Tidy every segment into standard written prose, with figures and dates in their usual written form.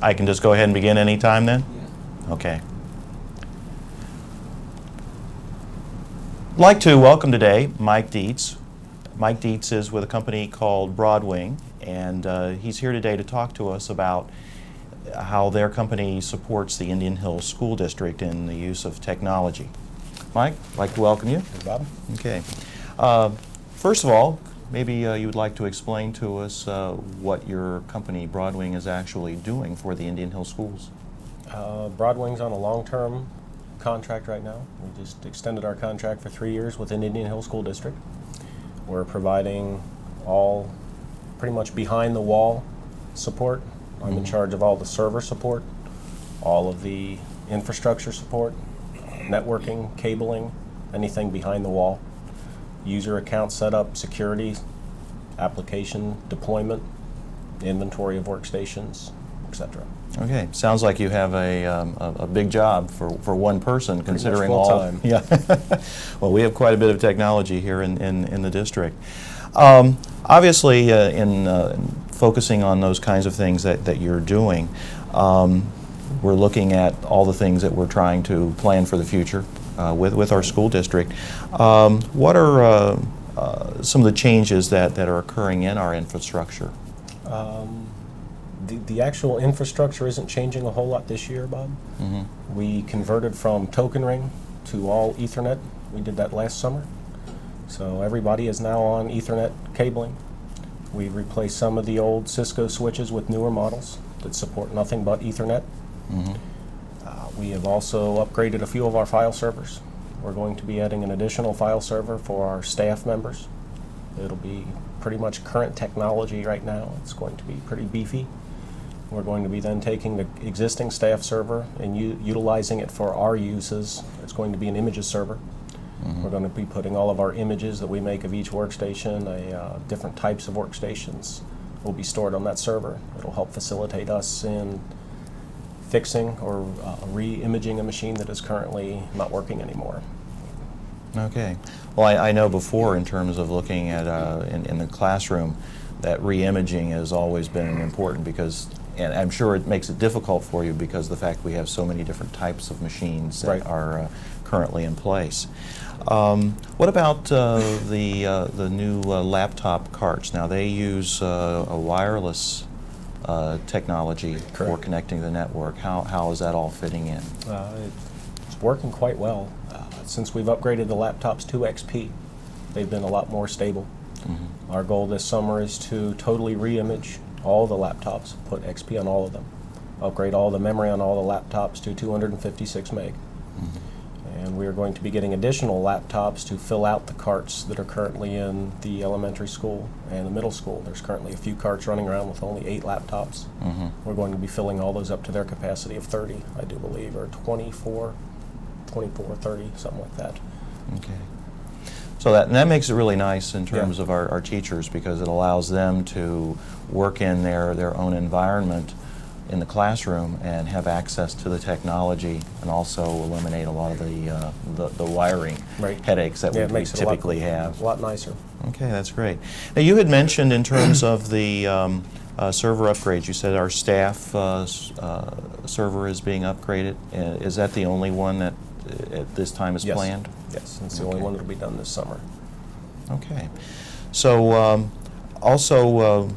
I can just go ahead and begin any time then? Yeah. Okay. I'd like to welcome today Mike Dietz. Mike Dietz is with a company called Broadwing, and he's here today to talk to us about how their company supports the Indian Hills School District in the use of technology. Mike, I'd like to welcome you. Hey, Bob. Okay. First of all, maybe you would like to explain to us what your company Broadwing is actually doing for the Indian Hills schools. Broadwing's on a long-term contract right now. We just extended our contract for 3 years within Indian Hills School District. We're providing all pretty much behind-the-wall support. I'm in charge of all the server support, all of the infrastructure support, networking, cabling, anything behind the wall, user account setup, security, application deployment, inventory of workstations, etc. Okay, sounds like you have a big job for one person, considering full all. time. Yeah. Well, we have quite a bit of technology here in the district. Obviously, in focusing on those kinds of things that you're doing, we're looking at all the things that we're trying to plan for the future with our school district. What are some of the changes that are occurring in our infrastructure? The actual infrastructure isn't changing a whole lot this year, Bob. Mm-hmm. We converted from token ring to all Ethernet. We did that last summer. So everybody is now on Ethernet cabling. We've replaced some of the old Cisco switches with newer models that support nothing but Ethernet. Mm-hmm. We have also upgraded a few of our file servers. We're going to be adding an additional file server for our staff members. It'll be pretty much current technology right now. It's going to be pretty beefy. We're going to be then taking the existing staff server and utilizing it for our uses. It's going to be an images server. Mm-hmm. We're going to be putting all of our images that we make of each workstation, different types of workstations, will be stored on that server. It'll help facilitate us in fixing or re-imaging a machine that is currently not working anymore. Okay. Well, I know before, in terms of looking at in the classroom, that re-imaging has always been important because, and I'm sure it makes it difficult for you because of the fact we have so many different types of machines that Right. are currently in place. What about the new laptop carts? Now they use a wireless technology for Correct. connecting the network. How is that all fitting in? It's working quite well. Since we've upgraded the laptops to XP, they've been a lot more stable. Mm-hmm. Our goal this summer is to totally re-image all the laptops, put XP on all of them, upgrade all the memory on all the laptops to 256 meg. Mm-hmm. And we are going to be getting additional laptops to fill out the carts that are currently in the elementary school and the middle school. There's currently a few carts running around with only 8 laptops. Mm-hmm. We're going to be filling all those up to their capacity of 30, I do believe, or 24, 30, something like that. Okay. So that makes it really nice in terms of our teachers, because it allows them to work in their own environment in the classroom and have access to the technology, and also eliminate a lot of the wiring Right. headaches that Yeah, it we makes it typically have. a lot nicer. Okay, that's great. Now you had mentioned in terms of the server upgrades, you said our staff server is being upgraded. Is that the only one that at this time is Yes. planned? Yes, it's the only Okay. one that will be done this summer. Okay. So also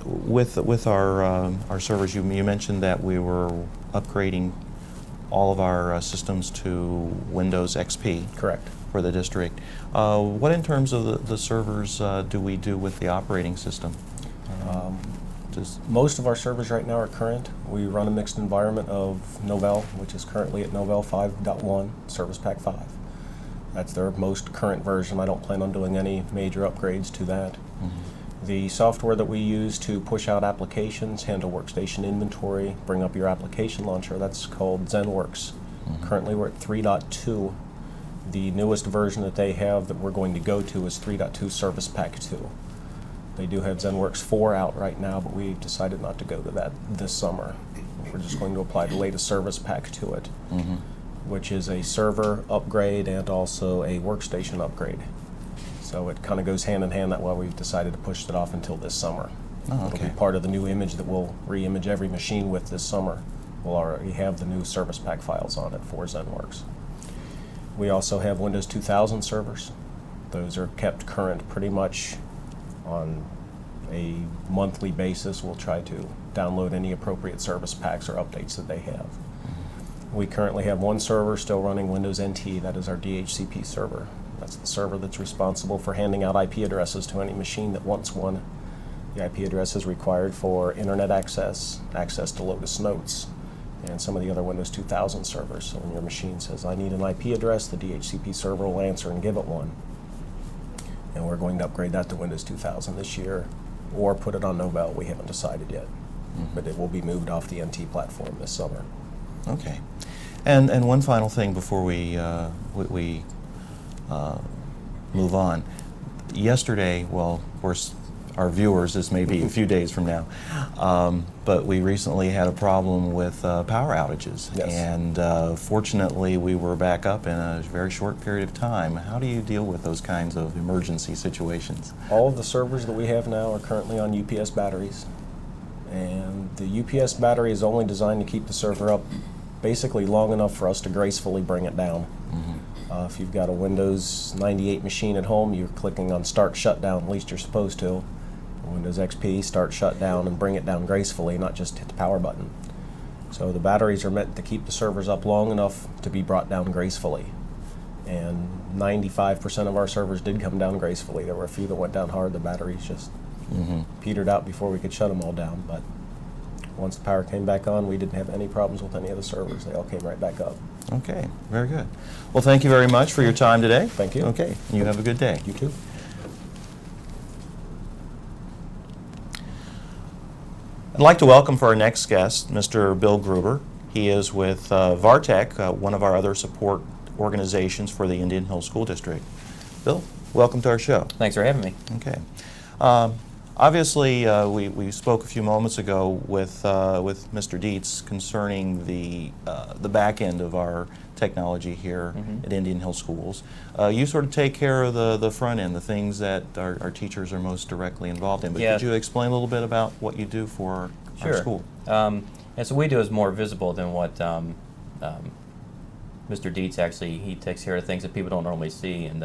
with our servers, you mentioned that we were upgrading all of our systems to Windows XP Correct. for the district. What in terms of the servers do we do with the operating system? Most of our servers right now are current. We run a mixed environment of Novell, which is currently at Novell 5.1, Service Pack 5. That's their most current version. I don't plan on doing any major upgrades to that. Mm-hmm. The software that we use to push out applications, handle workstation inventory, bring up your application launcher, that's called ZenWorks. Mm-hmm. Currently we're at 3.2. The newest version that they have that we're going to go to is 3.2 Service Pack 2. They do have ZenWorks 4 out right now, but we decided not to go to that this summer. We're just going to apply the latest Service Pack to it, Mm-hmm. which is a server upgrade and also a workstation upgrade. So it kind of goes hand in hand. That's why we've decided to push it off until this summer. Oh, It'll okay. be part of the new image that we'll re-image every machine with this summer. We'll already have the new service pack files on it for ZenWorks. We also have Windows 2000 servers. Those are kept current pretty much on a monthly basis. We'll try to download any appropriate service packs or updates that they have. We currently have one server still running Windows NT. That is our DHCP server. That's the server that's responsible for handing out IP addresses to any machine that wants one. The IP address is required for internet access, access to Lotus Notes, and some of the other Windows 2000 servers. So when your machine says, I need an IP address, the DHCP server will answer and give it one. And we're going to upgrade that to Windows 2000 this year, or put it on Novell. We haven't decided yet. But it will be moved off the NT platform this summer. Okay. And one final thing before we move on. Yesterday, well, of course, our viewers, this may be a few days from now, but we recently had a problem with power outages. Yes. And fortunately, we were back up in a very short period of time. How do you deal with those kinds of emergency situations? All of the servers that we have now are currently on UPS batteries. And the UPS battery is only designed to keep the server up basically long enough for us to gracefully bring it down. If you've got a Windows 98 machine at home, you're clicking on Start Shutdown, at least you're supposed to. Windows XP, Start Shutdown, and bring it down gracefully, not just hit the power button. So the batteries are meant to keep the servers up long enough to be brought down gracefully. And 95% of our servers did come down gracefully. There were a few that went down hard. The batteries just petered out before we could shut them all down. But once the power came back on, we didn't have any problems with any of the servers. They all came right back up. Okay, very good. Well, thank you very much for your time today. Thank you. Okay, you have a good day. You too. I'd like to welcome for our next guest, Mr. Bill Gruber. He is with VARTEC, one of our other support organizations for the Indian Hill School District. Bill, welcome to our show. Thanks for having me. Okay. Obviously, we spoke a few moments ago with Mr. Dietz concerning the back end of our technology here at Indian Hill Schools. You sort of take care of the front end, the things that our teachers are most directly involved in. But Yeah. could you explain a little bit about what you do for our school? And so what we do is more visible than what Mr. Dietz actually, he takes care of things that people don't normally see. And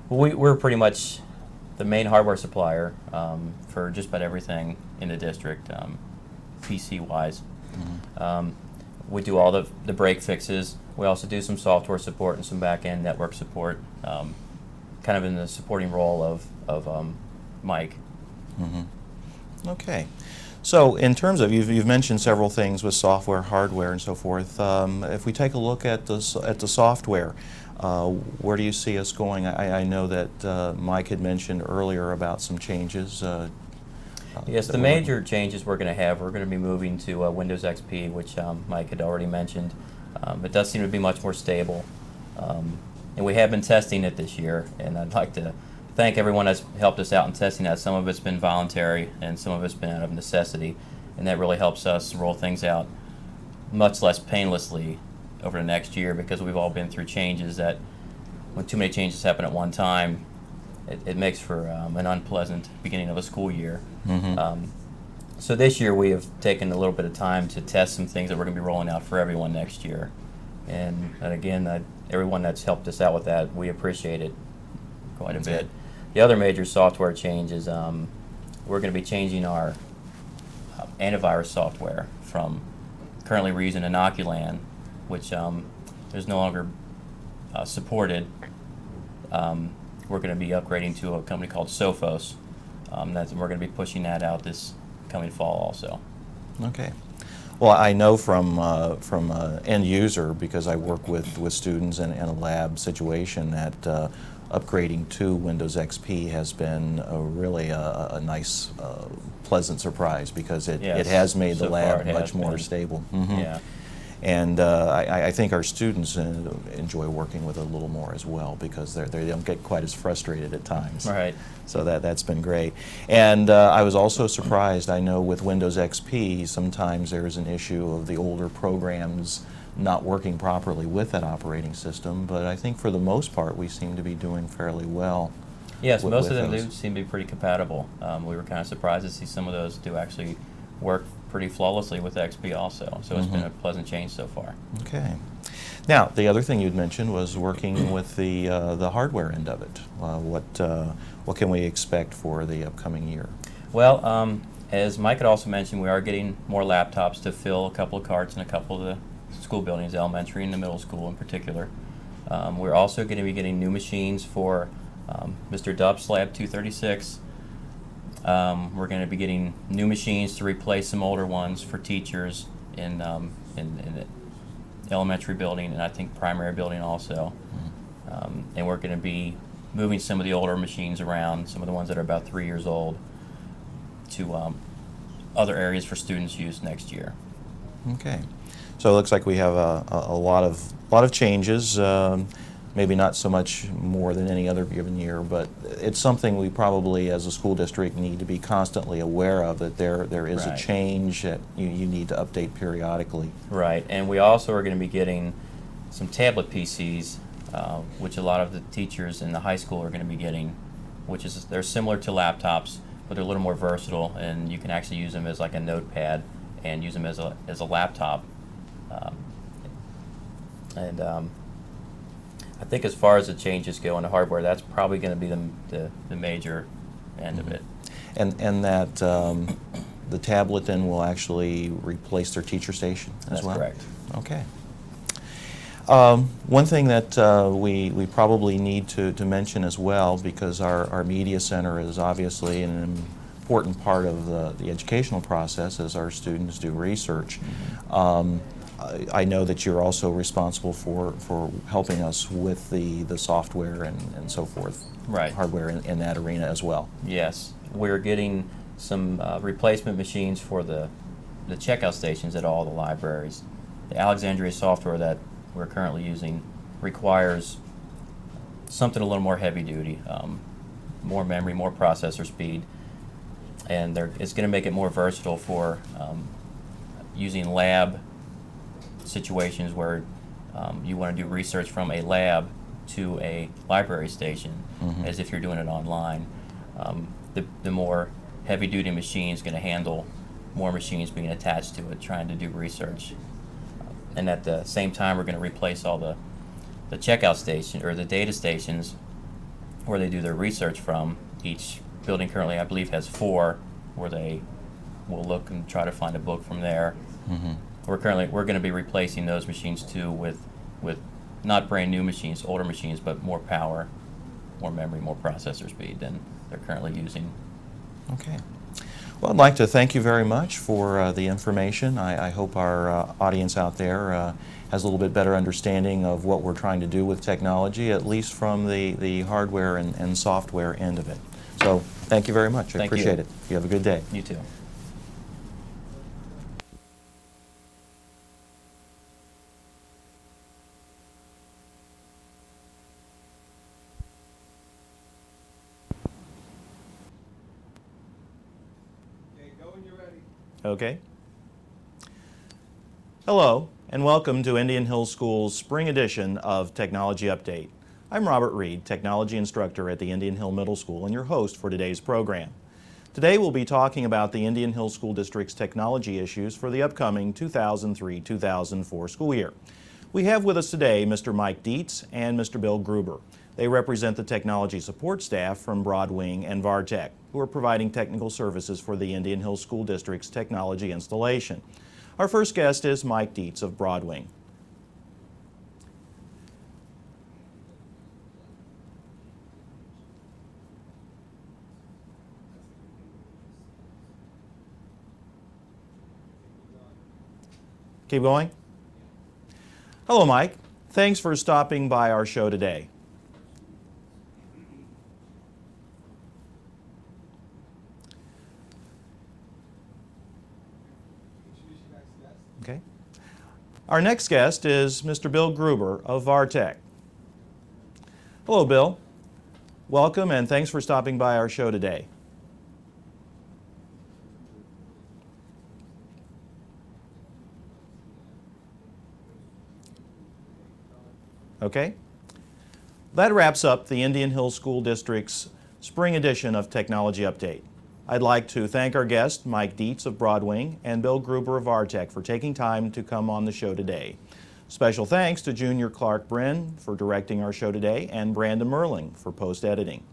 we're pretty much the main hardware supplier for just about everything in the district, PC-wise. We do all the break fixes. We also do some software support and some back-end network support, kind of in the supporting role of Mike. Okay. So in terms of, you've mentioned several things with software, hardware, and so forth. If we take a look at the software, where do you see us going? I know that Mike had mentioned earlier about some changes. Yes, the major changes we're going to have, we're going to be moving to Windows XP, which Mike had already mentioned. It does seem to be much more stable. And we have been testing it this year, and I'd like to thank everyone that's helped us out in testing that. Some of it's been voluntary, and some of it's been out of necessity, and that really helps us roll things out much less painlessly over the next year, because we've all been through changes that, when too many changes happen at one time, it makes for an unpleasant beginning of a school year. So this year we have taken a little bit of time to test some things that we're going to be rolling out for everyone next year. And again, everyone that's helped us out with that, we appreciate it quite a bit. The other major software change is we're going to be changing our antivirus software from, currently we're using Inoculan, which is no longer supported. We're going to be upgrading to a company called Sophos. We're going to be pushing that out this coming fall also. Okay. Well, I know from end user, because I work with students in a lab situation, that upgrading to Windows XP has been really a nice, pleasant surprise, because it has made the lab much more stable. Yeah. And I think our students enjoy working with it a little more as well, because they don't get quite as frustrated at times. Right. So that's been great. And I was also surprised, I know with Windows XP, sometimes there's an issue of the older programs not working properly with that operating system, but I think for the most part we seem to be doing fairly well Yes, with most of them those? do seem to be pretty compatible. We were kind of surprised to see some of those do actually work pretty flawlessly with XP also. So it's been a pleasant change so far. Okay. Now, the other thing you'd mentioned was working with the hardware end of it. What can we expect for the upcoming year? Well, as Mike had also mentioned, we are getting more laptops to fill a couple of carts in a couple of the school buildings, elementary and the middle school in particular. We're also going to be getting new machines for Mr. Dupp's Lab 236. We're going to be getting new machines to replace some older ones for teachers in the elementary building and I think primary building also. And we're going to be moving some of the older machines around, some of the ones that are about 3 years old, to other areas for students' use next year. Okay. So it looks like we have a lot of changes. Maybe not so much more than any other given year, but it's something we probably, as a school district, need to be constantly aware of, that there is a Right. change that you need to update periodically. Right, and we also are going to be getting some tablet PCs, which a lot of the teachers in the high school are going to be getting, they're similar to laptops, but they're a little more versatile, and you can actually use them as like a notepad and use them as a laptop. I think as far as the changes go in the hardware, that's probably going to be the major end of it. And that the tablet then will actually replace their teacher station as That's well? correct. Okay. One thing that we probably need to mention as well, because our media center is obviously an important part of the educational process as our students do research. I know that you're also responsible for helping us with the software and so forth. Right. Hardware in that arena as well. Yes, we're getting some replacement machines for the checkout stations at all the libraries. The Alexandria software that we're currently using requires something a little more heavy duty, more memory, more processor speed, and it's going to make it more versatile for using lab situations where you want to do research from a lab to a library station, as if you're doing it online. The more heavy-duty machine is going to handle more machines being attached to it, trying to do research. And at the same time, we're going to replace all the checkout station or the data stations where they do their research from. Each building currently, I believe, has 4 where they will look and try to find a book from there. We're going to be replacing those machines too with not brand new machines, older machines, but more power, more memory, more processor speed than they're currently using. Okay. Well, I'd like to thank you very much for the information. I hope our audience out there has a little bit better understanding of what we're trying to do with technology, at least from the hardware and software end of it. So thank you very much. I Thank you. appreciate it. You have a good day. You too. Okay. Hello, and welcome to Indian Hills School's spring edition of Technology Update. I'm Robert Reed, technology instructor at the Indian Hill Middle School and your host for today's program. Today we'll be talking about the Indian Hill School District's technology issues for the upcoming 2003-2004 school year. We have with us today Mr. Mike Dietz and Mr. Bill Gruber. They represent the technology support staff from Broadwing and Vartech, who are providing technical services for the Indian Hill School District's technology installation. Our first guest is Mike Dietz of Broadwing. Keep going. Hello, Mike. Thanks for stopping by our show today. Okay. Our next guest is Mr. Bill Gruber of Vartech. Hello, Bill. Welcome and thanks for stopping by our show today. Okay. That wraps up the Indian Hill School District's spring edition of Technology Update. I'd like to thank our guests, Mike Dietz of Broadwing and Bill Gruber of Artec, for taking time to come on the show today. Special thanks to Junior Clark Bryn for directing our show today and Brandon Merling for post-editing.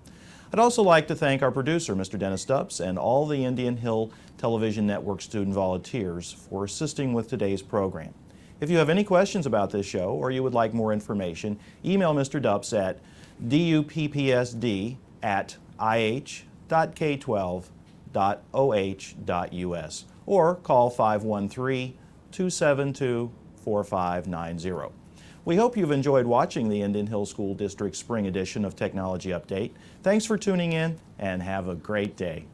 I'd also like to thank our producer, Mr. Dennis Stubbs, and all the Indian Hill Television Network student volunteers for assisting with today's program. If you have any questions about this show or you would like more information, email Mr. Dupps at duppsd@ih.k12.oh.us or call 513-272-4590. We hope you've enjoyed watching the Indian Hill School District Spring Edition of Technology Update. Thanks for tuning in and have a great day.